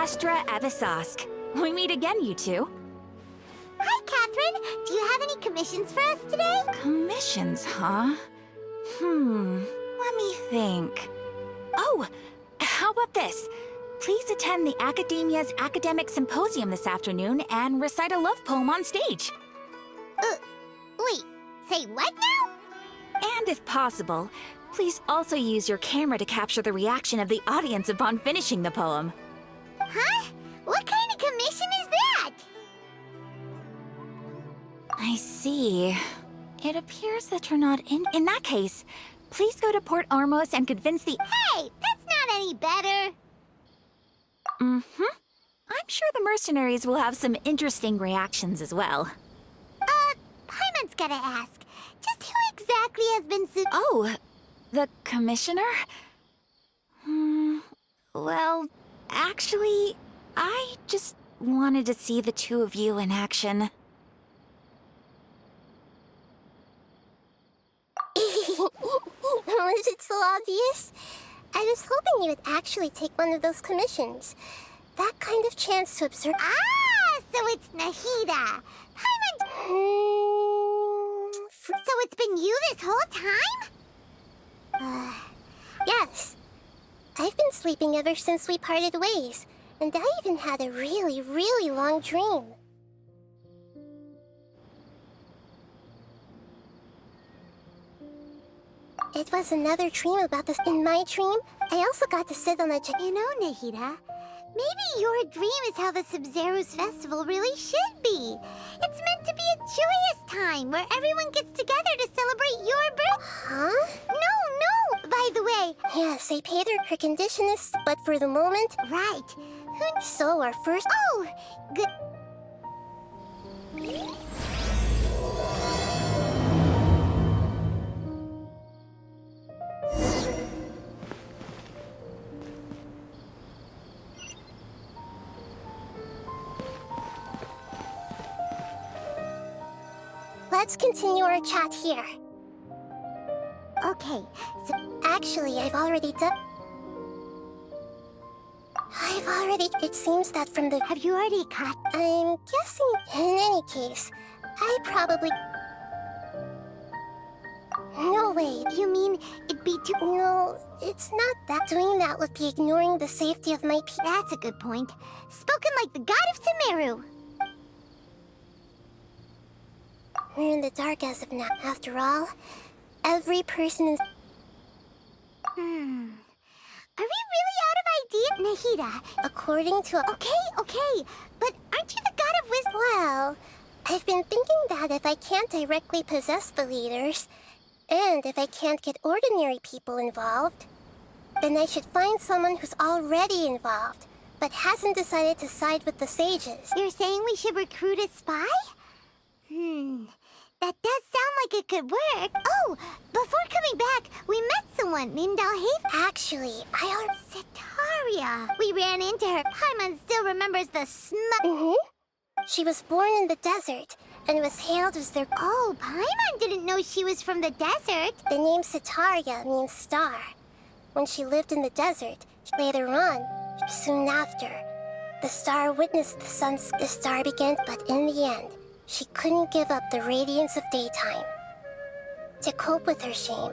Astra Avisask. We meet again, you two. Hi, Catherine. Do you have any commissions for us today? Commissions, huh? Let me think. Oh, how about this? Please attend the Academia's Academic Symposium this afternoon and recite a love poem on stage. Wait, say what now? And if possible, please also use your camera to capture the reaction of the audience upon finishing the poem. Huh? What kind of commission is that? I see. It appears that you're not in. In that case, please go to Port Ormos and convince the. Hey, that's not any better. I'm sure the mercenaries will have some interesting reactions as well. Paimon's gotta ask. Just who exactly has been Oh, the commissioner? Well, actually, I just wanted to see the two of you in action. Was it so obvious? I was hoping you would actually take one of those commissions. That kind of chance to observe. Ah, so it's Nahida. So it's been you this whole time? Yes. I've been sleeping ever since we parted ways, and I even had a really, really long dream. It was another dream about this. In my dream, I also got to sit on a You know, Nahida, maybe your dream is how the Sub-Zero's festival really should be. It's meant to be a joyous time where everyone gets together to celebrate your birth. Huh? No, by the way. Yes, I paid her condition is, but for the moment. Right. So our first. Oh, good. Let's continue our chat here. Okay, so actually I've already done... It seems that from the... Have you already caught? I'm guessing... In any case, I probably... No way. You mean it'd be too... No, it's not that. Doing that would be ignoring the safety of my people. That's a good point. Spoken like the god of Sumeru. We're in the dark as of now. After all, every person is... Are we really out of ideas? Nahida, according to... Okay, but aren't you the god of wisdom? Well, I've been thinking that if I can't directly possess the leaders, and if I can't get ordinary people involved, then I should find someone who's already involved, but hasn't decided to side with the sages. You're saying we should recruit a spy? That does sound like it could work. Oh, before coming back, we met someone named Alhaven. Actually, Setaria. We ran into her. Paimon still remembers the She was born in the desert and was hailed as their... Oh, Paimon didn't know she was from the desert. The name Setaria means star. When she lived in the desert, later on, soon after, the star witnessed the star began, but in the end, she couldn't give up the radiance of daytime. To cope with her shame,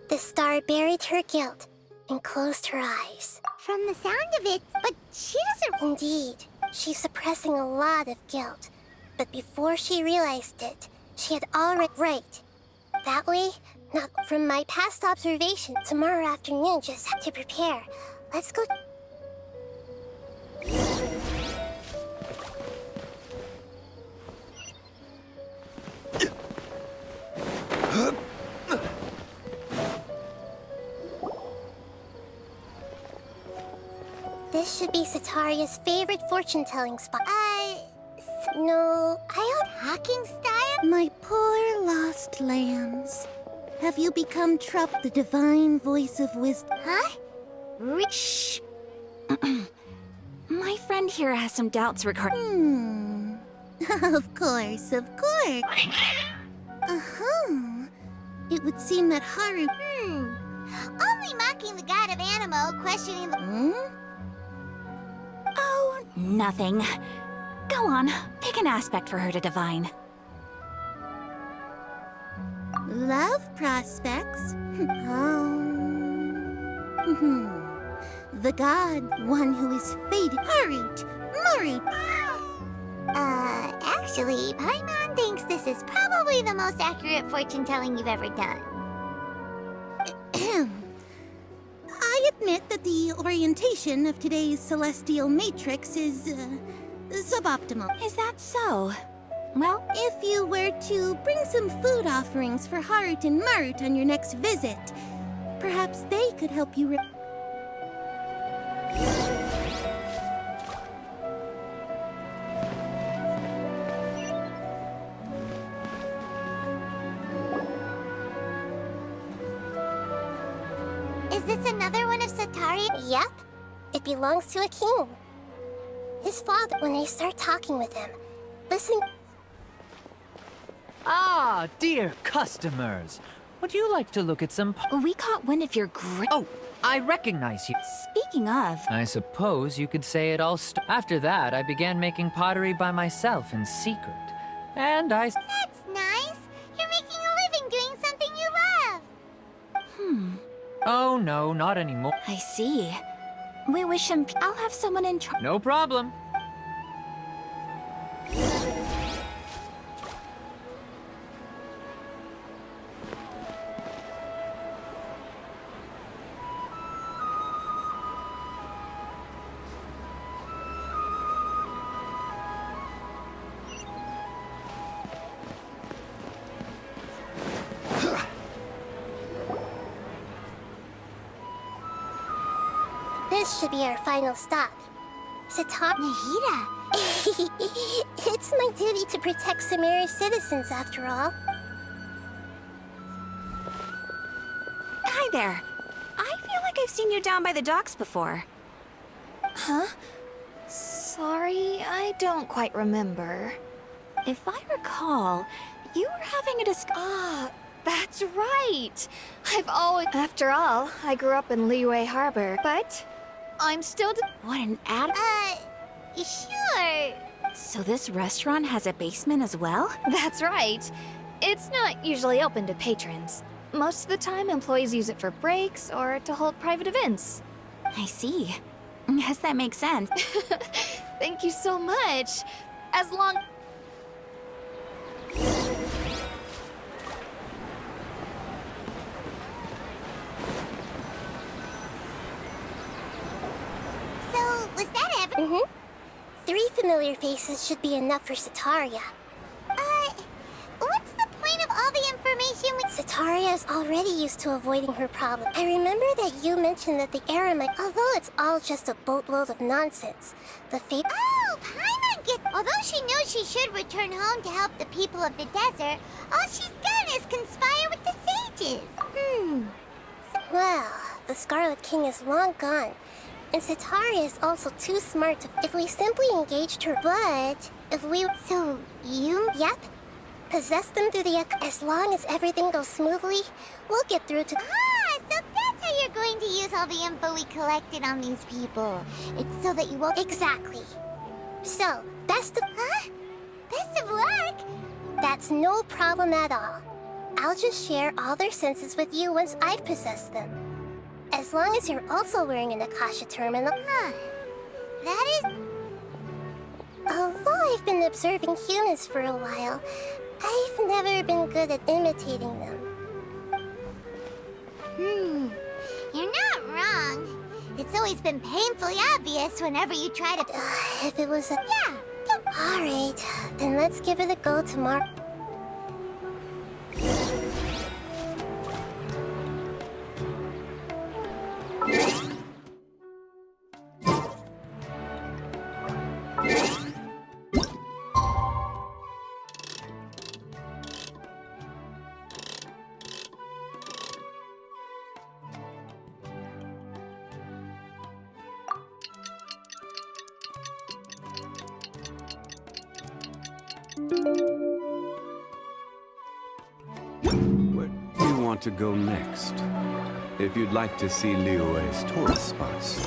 the star buried her guilt and closed her eyes. From the sound of it, but she doesn't... Indeed, she's suppressing a lot of guilt. But before she realized it, she had already... Right. That way, not from my past observation, tomorrow afternoon just have to prepare. Let's go... This should be Setaria's favorite fortune-telling spot. No, hawking style? My poor lost lambs. Have you become the divine voice of wisdom? Huh? Shh! My friend here has some doubts regarding... Of course. It would seem that Haru... Only mocking the god of Animo, questioning the... Oh, Nothing. Go on, pick an aspect for her to divine. Love prospects? The god, one who is fated. Hurry! Actually, Paimon thinks this is probably the most accurate fortune-telling you've ever done. I admit that the orientation of today's celestial matrix is, suboptimal. Is that so? Well, If you were to bring some food offerings for Heart and Mart on your next visit, perhaps they could help you Is this another one of Satari? Yep. It belongs to a king. His father, when I start talking with him, listen. Ah, dear customers. Would you like to look at some we caught wind of your great... Oh, I recognize you. Speaking of... I suppose you could say it all After that, I began making pottery by myself in secret. And I... That's nice. You're making a living doing something you love. Oh, no, not anymore. I see. We wish him... I'll have someone in charge. No problem. This should be our final stop. Satari. Nahida. It's my duty to protect Samira's citizens, after all. Hi there. I feel like I've seen you down by the docks before. Huh? Sorry, I don't quite remember. If I recall, you were having a Ah, that's right! I've always... After all, I grew up in Liyue Harbor, but I'm still... What an ad... Sure. So this restaurant has a basement as well? That's right. It's not usually open to patrons. Most of the time, employees use it for breaks or to hold private events. I see. Guess that makes sense. Thank you so much. As long... So, was that ever? 3 familiar faces should be enough for Sataria. What's the point of all the information with... Sataria is already used to avoiding her problem. I remember that you mentioned that the era might... Although it's all just a boatload of nonsense, the fate... Oh, Paimon gets... Although she knows she should return home to help the people of the desert, all she's done is conspire with the sages. Well, the Scarlet King is long gone. And Sataria is also too smart to... If we simply engaged her, but... If we... So, you... Yep. Possess them through the... As long as everything goes smoothly, we'll get through to... Ah, so that's how you're going to use all the info we collected on these people. It's so that you won't... Exactly. So, best of... Huh? Best of luck? That's no problem at all. I'll just share all their senses with you once I've possessed them. As long as you're also wearing an Akasha terminal. Huh. That is... Although I've been observing humans for a while, I've never been good at imitating them. You're not wrong. It's always been painfully obvious whenever you try to... if it was a... Yeah. Alright, then let's give it a go tomorrow. Where do you want to go next? If you'd like to see Liyue's tourist spots.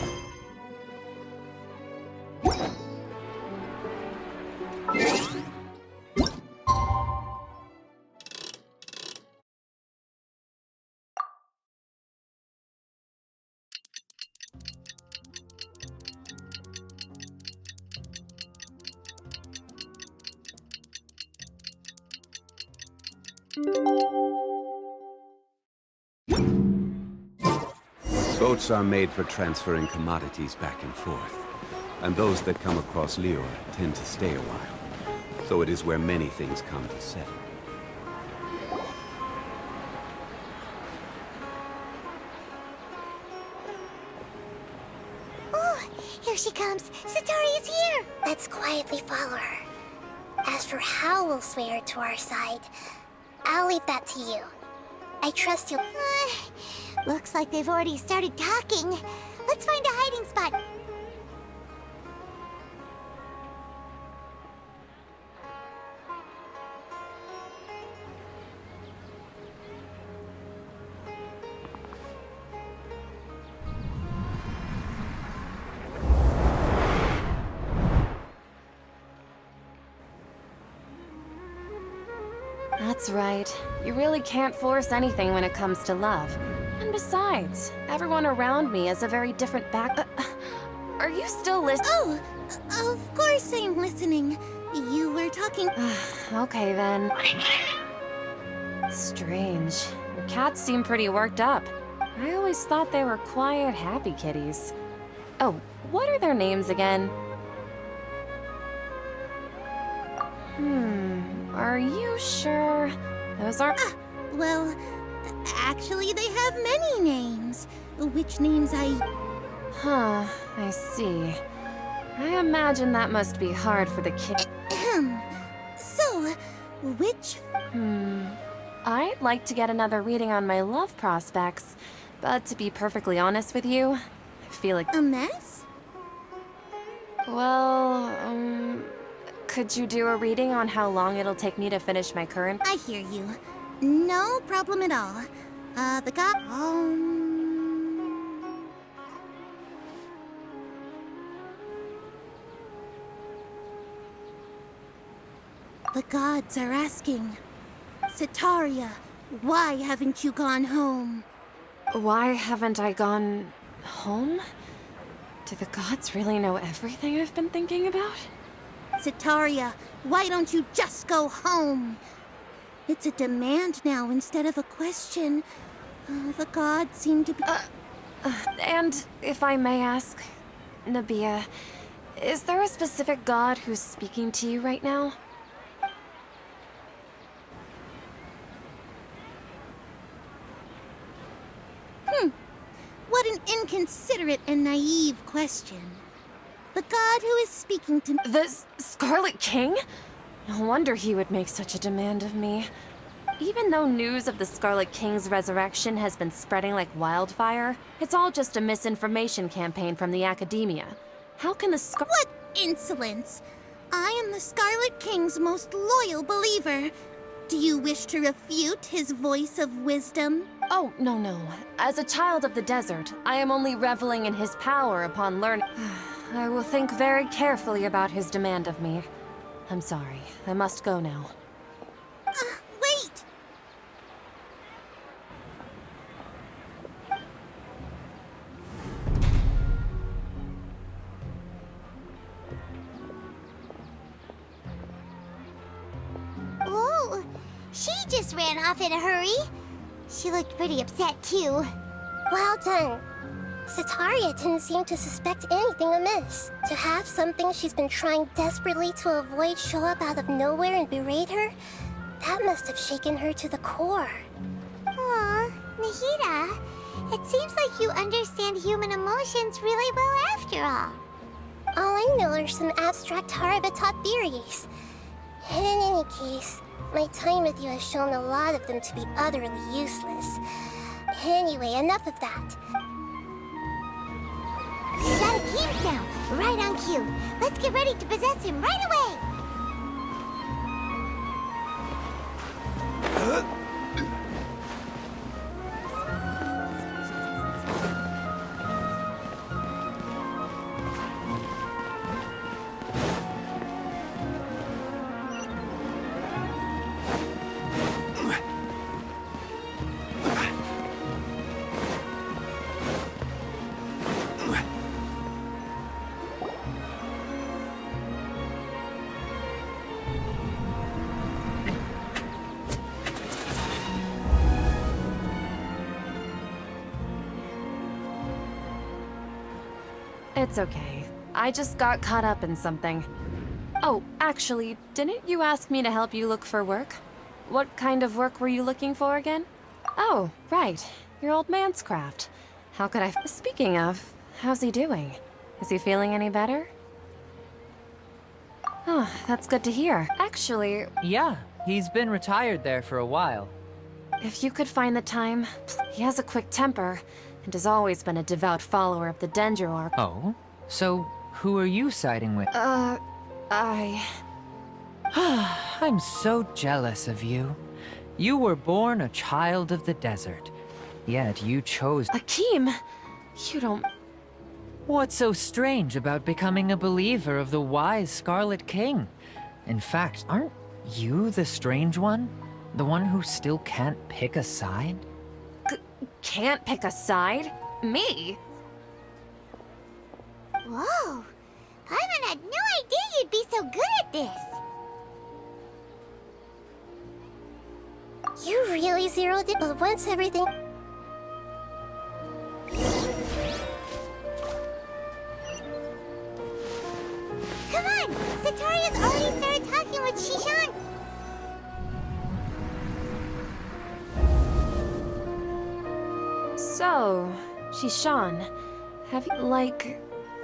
Boats are made for transferring commodities back and forth, and those that come across Lior tend to stay a while. So it is where many things come to settle. Oh, here she comes. Satari is here. Let's quietly follow her. As for how we'll sway her to our side, I'll leave that to you. I trust you. Looks like they've already started talking. Let's find a hiding spot. That's right. You really can't force anything when it comes to love. And besides, everyone around me has a very different are you still listening? Oh, of course I'm listening. You were talking. Okay then. Strange. Your cats seem pretty worked up. I always thought they were quiet, happy kitties. Oh, what are their names again? Are you sure? Those are... Well, actually, they have many names. Which names Huh, I see. I imagine that must be hard for the kid. So, which... I'd like to get another reading on my love prospects, but to be perfectly honest with you, I feel like... A mess? Well, could you do a reading on how long it'll take me to finish my current... I hear you. No problem at all. The god... The gods are asking. Sitaria, why haven't you gone home? Why haven't I gone... home? Do the gods really know everything I've been thinking about? Sitaria, why don't you just go home? It's a demand now instead of a question. The gods seem to be... And if I may ask, Nabia, is there a specific god who's speaking to you right now? What an inconsiderate and naive question. The god who is speaking to me... The Scarlet King? No wonder he would make such a demand of me. Even though news of the Scarlet King's resurrection has been spreading like wildfire, it's all just a misinformation campaign from the academia. How can the What insolence! I am the Scarlet King's most loyal believer. Do you wish to refute his voice of wisdom? Oh, no. As a child of the desert, I am only reveling in his power upon learning. I will think very carefully about his demand of me. I'm sorry. I must go now. Wait! Whoa! She just ran off in a hurry. She looked pretty upset, too. Well done. Sitaria didn't seem to suspect anything amiss. To have something she's been trying desperately to avoid show up out of nowhere and berate her, that must have shaken her to the core. Aw, Nahida, it seems like you understand human emotions really well after all. All I know are some abstract Harava-taught theories. In any case, my time with you has shown a lot of them to be utterly useless. Anyway, enough of that. He's out of games now, right on cue. Let's get ready to possess him right away! It's okay. I just got caught up in something. Oh, actually, didn't you ask me to help you look for work? What kind of work were you looking for again? Oh, right. Your old man's craft. How could I... Speaking of, how's he doing? Is he feeling any better? Oh, that's good to hear. Actually, Yeah, he's been retired there for a while. if you could find the time, he has a quick temper, and has always been a devout follower of the Dendro Archon. Oh? So, who are you siding with? I'm so jealous of you. You were born a child of the desert, yet you chose... Akeem! You don't... What's so strange about becoming a believer of the wise Scarlet King? In fact, aren't you the strange one? The one who still can't pick a side? Can't pick a side? Me? Whoa! Paimon had no idea you'd be so good at this! You really zeroed it, but once everything... Come on! Sataria's already started talking with Shishan! So, Shishan, have you, like,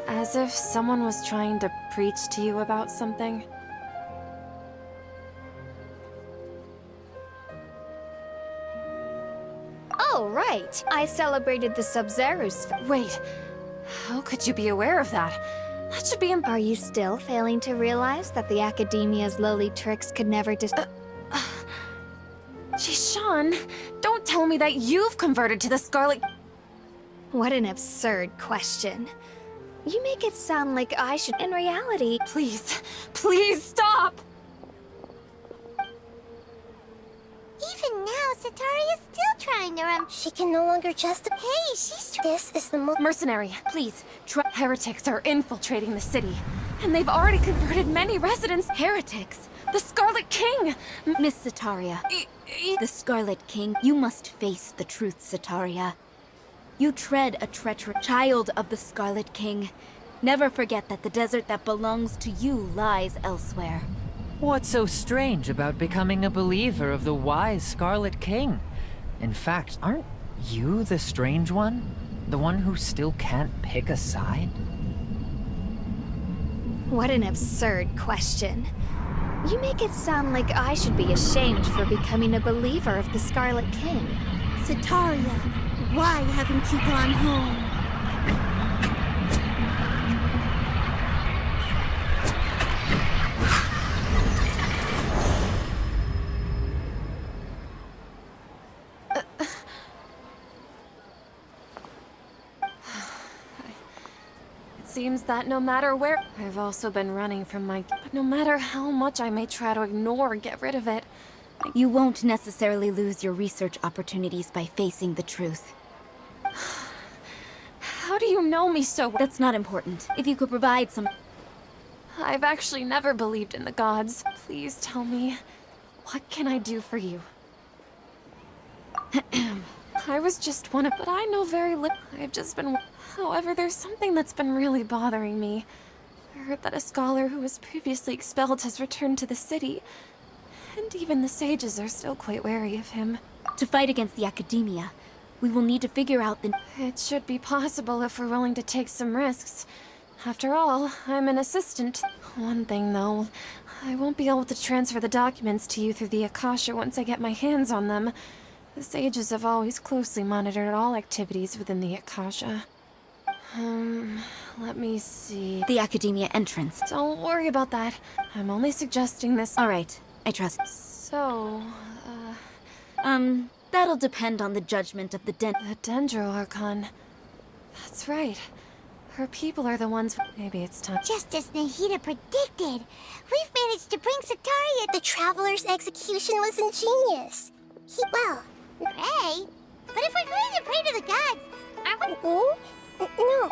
as if someone was trying to preach to you about something? Oh, right. I celebrated the Sub-Zero's. Wait, how could you be aware of that? That should be Are you still failing to realize that the Academia's lowly tricks could never Shishan, don't tell me that you've converted to the Scarlet... What an absurd question. You make it sound like I should. In reality, Please, please stop! Even now, Sataria's still trying to She can no longer Hey, she's This is the Mercenary, please, heretics are infiltrating the city. And they've already converted many residents. Heretics! The Scarlet King! Miss Sataria. The Scarlet King, you must face the truth, Sataria. You tread a treacherous child of the Scarlet King. Never forget that the desert that belongs to you lies elsewhere. What's so strange about becoming a believer of the wise Scarlet King? In fact, aren't you the strange one? The one who still can't pick a side? what an absurd question. You make it sound like I should be ashamed for becoming a believer of the Scarlet King. Sataria, why haven't you gone home? Seems that no matter where... I've also been running from my... But no matter how much I may try to ignore or get rid of it... You won't necessarily lose your research opportunities by facing the truth. How do you know me so well? That's not important. If you could provide some... I've actually never believed in the gods. Please tell me, what can I do for you? I was just one of... But I know very little. I've just been... However, there's something that's been really bothering me. I heard that a scholar who was previously expelled has returned to the city. And even the sages are still quite wary of him. To fight against the Academia, we will need to figure out the... It should be possible if we're willing to take some risks. After all, I'm an assistant. One thing, though. I won't be able to transfer the documents to you through the Akasha once I get my hands on them. The sages have always closely monitored all activities within the Akasha. Let me see... The Academia entrance. Don't worry about that. I'm only suggesting this... All right, I trust. So, that'll depend on the judgment of the The Dendro Archon. That's right. Her people are the ones... Maybe it's time... Just as Nahida predicted, we've managed to bring Sataria. The Traveler's execution was ingenious. Well, pray. But if we're going to pray to the gods, aren't we... No.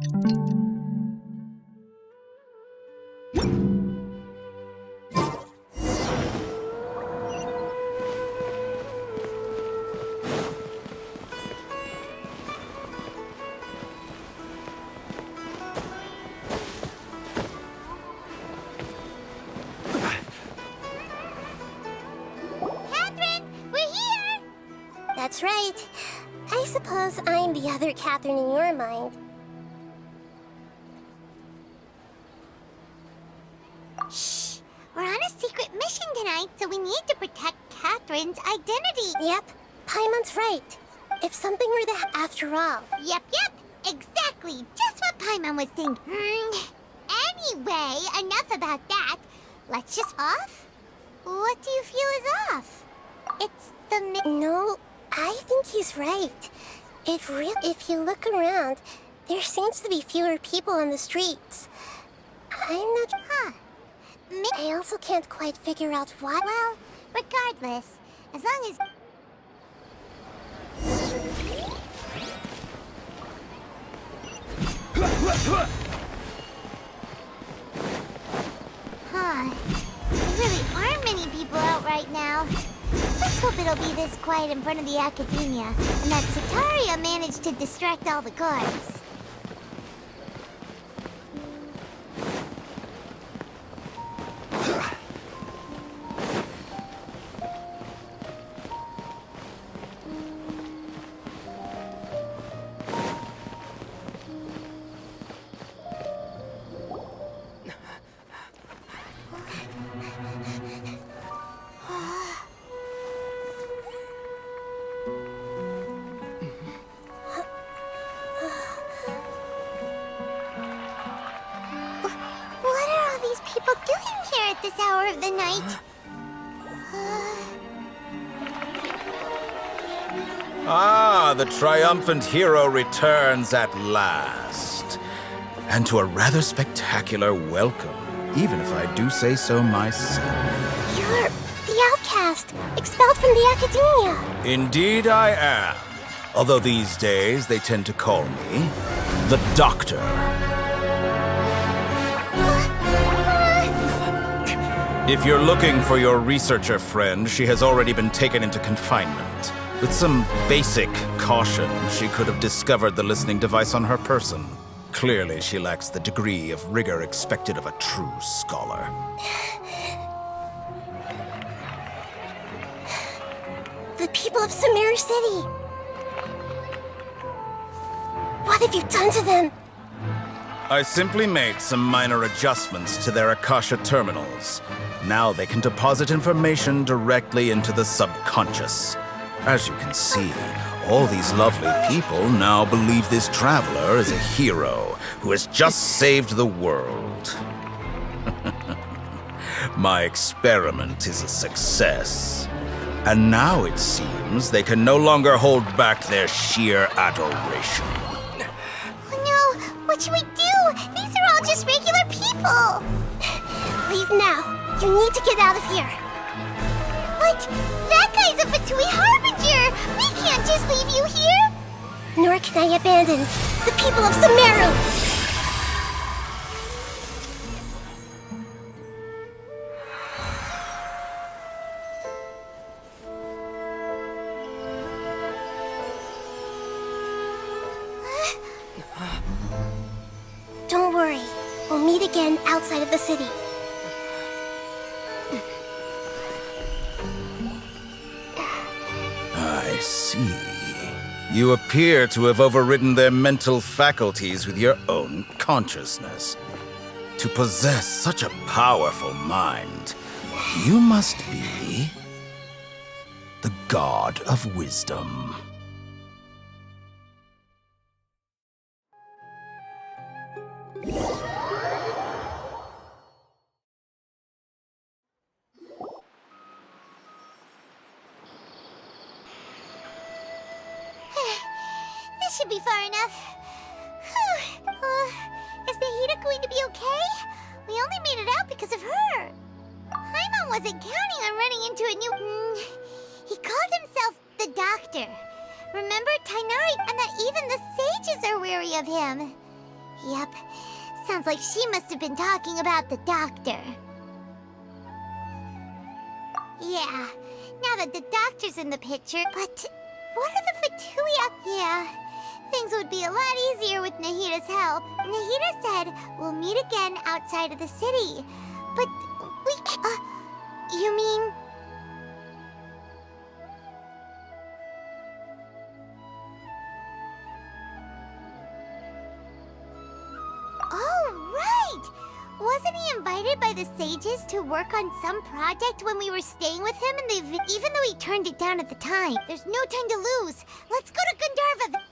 Catherine, we're here! That's right. I suppose I'm the other Catherine in your mind. Shh! We're on a secret mission tonight, so we need to protect Catherine's identity. Yep, Paimon's right. If something were to after all. Yep, exactly. Just what Paimon was thinking. Anyway, enough about that. Let's just off? What do you feel is off? It's the No, I think he's right. If you look around, there seems to be fewer people on the streets. I'm not... Huh. I also can't quite figure out why. Well, regardless, as long as... Huh. There really aren't many people out right now. Let's hope it'll be this quiet in front of the Academia, and that Sataria managed to distract all the guards. What are all these people doing here at this hour of the night? Ah, the triumphant hero returns at last. And to a rather spectacular welcome, even if I do say so myself. You're the outcast, expelled from the Academia. Indeed I am. Although these days they tend to call me the Doctor. If you're looking for your researcher friend, she has already been taken into confinement. With some basic caution, she could have discovered the listening device on her person. Clearly, she lacks the degree of rigor expected of a true scholar. The people of Sumeru City. What have you done to them? I simply made some minor adjustments to their Akasha terminals. Now they can deposit information directly into the subconscious. As you can see, all these lovely people now believe this traveler is a hero who has just saved the world. My experiment is a success. And now it seems they can no longer hold back their sheer adoration. Oh no, what should we do? These are all just regular people. Leave now. You need to get out of here. What? That guy's a Fatui Harbinger! We can't just leave you here! Nor can I abandon the people of Sumeru! Don't worry. We'll meet again outside of the city. I see. You appear to have overridden their mental faculties with your own consciousness. To possess such a powerful mind, you must be the god of wisdom. This should be far enough. Is the Hida going to be okay? We only made it out because of her. Paimon wasn't counting on running into a new... He called himself the Doctor. Remember Tainari, and that even the sages are wary of him. Yep. Sounds like she must have been talking about the doctor. Yeah, now that the doctor's in the picture, but what are the Fatuia? Yeah, things would be a lot easier with Nahida's help. Nahida said we'll meet again outside of the city. But you mean... Oh, right! Wasn't he invited by the sages to work on some project when we were staying with him? And even though he turned it down at the time, there's no time to lose. Let's go to Gandharva.